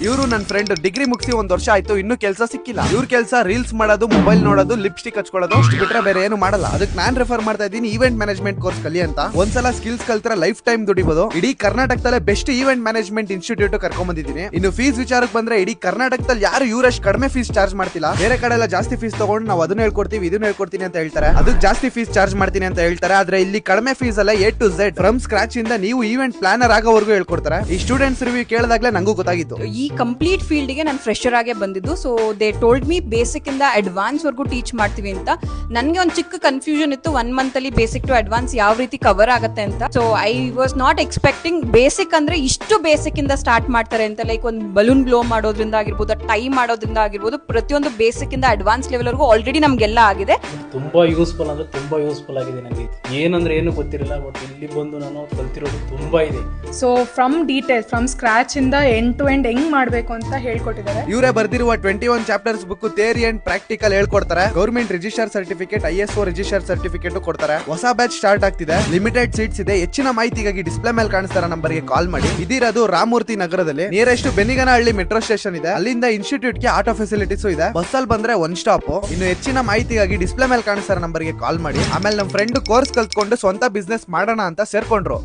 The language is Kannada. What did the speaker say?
ಇವರು ನನ್ನ ಫ್ರೆಂಡ್ ಡಿಗ್ರಿ ಮುಗಿಸಿ 1 ವರ್ಷ ಆಯ್ತು, ಇನ್ನೂ ಕೆಲಸ ಸಿಕ್ಕಿಲ್ಲ. ಇವ್ರ ಕೆಲಸ ರೀಲ್ಸ್ ಮಾಡೋದು, ಮೊಬೈಲ್ ನೋಡೋದು, ಲಿಪ್ಸ್ಟಿಕ್ ಹಚ್ಕೊಳ್ಳೋದು, ಅಷ್ಟು ಬಿಟ್ರೆ ಬೇರೆ ಏನು ಮಾಡಲ್ಲ. ಅದಕ್ಕೆ ನಾನ್ ರೆಫರ್ ಮಾಡ್ತಾ ಇದ್ದೀನಿ ಈವೆಂಟ್ ಮ್ಯಾನೇಜ್ಮೆಂಟ್ ಕೋರ್ಸ್ ಕಲಿ ಅಂತ. ಒಂದ್ಸಲ ಸ್ಕಿಲ್ಸ್ ಕಲ್ತ್ರೆ ಲೈಫ್ ಟೈಮ್ ದುಡಿಬಹುದು. ಇಡೀ ಕರ್ನಾಟಕದಲ್ಲೇ ಬೆಸ್ಟ್ ಈವೆಂಟ್ ಮ್ಯಾನೇಜ್ಮೆಂಟ್ ಇನ್ಸ್ಟಿಟ್ಯೂಟ್ ಕರ್ಕೊಂಡ್ ಬಂದಿದ್ದೀನಿ. ಇನ್ನು ಫೀಸ್ ವಿಚಾರಕ್ಕೆ ಬಂದ್ರೆ ಇಡೀ ಕರ್ನಾಟಕದಲ್ಲಿ ಯಾರು ಇವರಷ್ಟು ಕಡಿಮೆ ಫೀಸ್ ಚಾರ್ಜ್ ಮಾಡ್ತಿಲ್ಲ. ಬೇರೆ ಕಡೆ ಎಲ್ಲ ಜಾಸ್ತಿ ಫೀಸ್ ತಗೊಂಡು ನಾವು ಅದನ್ನ ಹೇಳ್ಕೊಡ್ತೀವಿ, ಇದನ್ನ ಹೇಳ್ಕೊಡ್ತೀನಿ ಅಂತ ಹೇಳ್ತಾರೆ, ಅದಕ್ಕೆ ಜಾಸ್ತಿ ಫೀಸ್ ಚಾರ್ಜ್ ಮಾಡ್ತೀನಿ ಅಂತ ಹೇಳ್ತಾರೆ. ಆದ್ರೆ ಇಲ್ಲಿ ಕಡಿಮೆ ಫೀಸ್ ಅಲ್ಲ, A to Z from scratch ಇಂದ ನೀವು ಈವೆಂಟ್ ಪ್ಲಾನರ್ ಆಗೋವರೆಗೂ ಹೇಳ್ಕೊಡ್ತಾರೆ. ಈ ಸ್ಟೂಡೆಂಟ್ಸ್ ರಿವ್ಯೂ ಕೇಳಿದಾಗಲೇ ನಂಗೂ ಗೊತ್ತಾಗಿತ್ತು. ಈ ಕಂಪ್ಲೀಟ್ ಫೀಲ್ಡ್ ಗೆ ನಾನು ಫ್ರೆಶರ್ ಆಗೇ ಬಂದಿದ್ದು. So they told me basic ಇಂದ ಅಡ್ವಾನ್ಸ್ ವರ್ಗೂ ಟೀಚ್ ಮಾಡ್ತೀವಿ ಅಂತ. ನನಗೆ ಒಂದು ಚಿಕ್ಕ ಕನ್ಫ್ಯೂಷನ್ ಇತ್ತು, 1 ಮಂತ್ ಅಲ್ಲಿ ಬೇಸಿಕ್ ಟು ಅಡ್ವಾನ್ಸ್ ಯಾವ ರೀತಿ ಕವರ್ ಆಗುತ್ತೆ ಅಂತ. So I was not expecting basic ಅಂದ್ರೆ ಇಷ್ಟು ಬೇಸಿಕ್ ಇಂದ ಸ್ಟಾರ್ಟ್ ಮಾಡ್ತಾರೆ ಅಂತ. ಲೈಕ್ ಒಂದು ಬಲೂನ್ ಬ್ಲೋ ಮಾಡೋದ್ರಿಂದ ಆಗಿರ್ಬೋದು, ಟೈ ಮಾಡೋದ್ರಿಂದ ಆಗಿರ್ಬೋದು, ಪ್ರತಿಯೊಂದು ಬೇಸಿಕ್ ಇಂದ ಅಡ್ವಾನ್ಸ್ ಲೆವೆಲ್ ವರೆಗೂ ಆಲ್ರೆಡಿ ನಮ್ಗೆಲ್ಲ ಆಗಿದೆ. ತುಂಬಾ ಯೂಸ್ಫುಲ್ ಅಂದ್ರೆ ತುಂಬಾ ಯೂಸ್ಫುಲ್ ಆಗಿದೆ. ನನಗೆ ಏನಂದ್ರೆ ಏನು ಗೊತ್ತಿರಲಿಲ್ಲ, ಬಟ್ ಇಲ್ಲಿ ಬಂದು ನಾನು ಕಲ್ತಿರೋದು ತುಂಬಾ ಇದೆ. So from details, from scratch ಇಂದ ಎಂಡ್ ಟು ಎಂಡ್ ಹೆಂಗ್ ಮಾಡ್ಬೇಕು ಅಂತ ಹೇಳ್ಕೊಟ್ಟಿದ್ದಾರೆ. ಇವರೇ ಬರ್ದಿರುವ 21 chapters book theory and practical ಹೇಳ್ಕೊಡ್ತಾರೆ. Government register certificate, ISO register certificate ಕೊಡ್ತಾರೆ. ಹೊಸ ಬ್ಯಾಚ್ ಸ್ಟಾರ್ಟ್ ಆಗ್ತಿದೆ, ಲಿಮಿಟೆಡ್ ಸೀಟ್ಸ್ ಇದೆ. ಹೆಚ್ಚಿನ ಮಾಹಿತಿಗಾಗಿ ಡಿಸ್ಪ್ಲೇ ಮೇಲೆ ಕಾಣಿಸ್ತಾರ ನಂಬರ್ಗೆ ಕಾಲ್ ಮಾಡಿ. ಇದಿರೋದು ರಾಮಮೂರ್ತಿ ನಗರದಲ್ಲಿ, ನಿಯರೆಸ್ಟ್ ಬೆನ್ನಿಗನಹಳ್ಳಿ ಮೆಟ್ರೋ ಸ್ಟೇಷನ್ ಇದೆ. ಅಲ್ಲಿಂದ ಇನ್ಸ್ಟಿಟ್ಯೂಟ್ ಗೆ ಆಟೋ ಫೆಸಿಲಿಟೀಸ್ ಇದೆ. ಬಸ್ ಅಲ್ಲಿ ಬಂದ್ರೆ 1 ಸ್ಟಾಪ್. ಇನ್ನು ಹೆಚ್ಚಿನ ಮಾಹಿತಿಗಾಗಿ ಡಿಸ್ಪ್ಲೇ ಮೇಲೆ ಕಾಣಿಸ್ತಾರ ನಂಬರ್ಗೆ ಕಾಲ್ ಮಾಡಿ. ಆಮೇಲೆ ನಮ್ಮ ಫ್ರೆಂಡ್ ಕೋರ್ಸ್ ಕಲ್ತ್ಕೊಂಡು ಸ್ವಂತ ಬಿಸ್ನೆಸ್ ಮಾಡೋಣ ಅಂತ ಸೇರ್ಕೊಂಡ್ರು.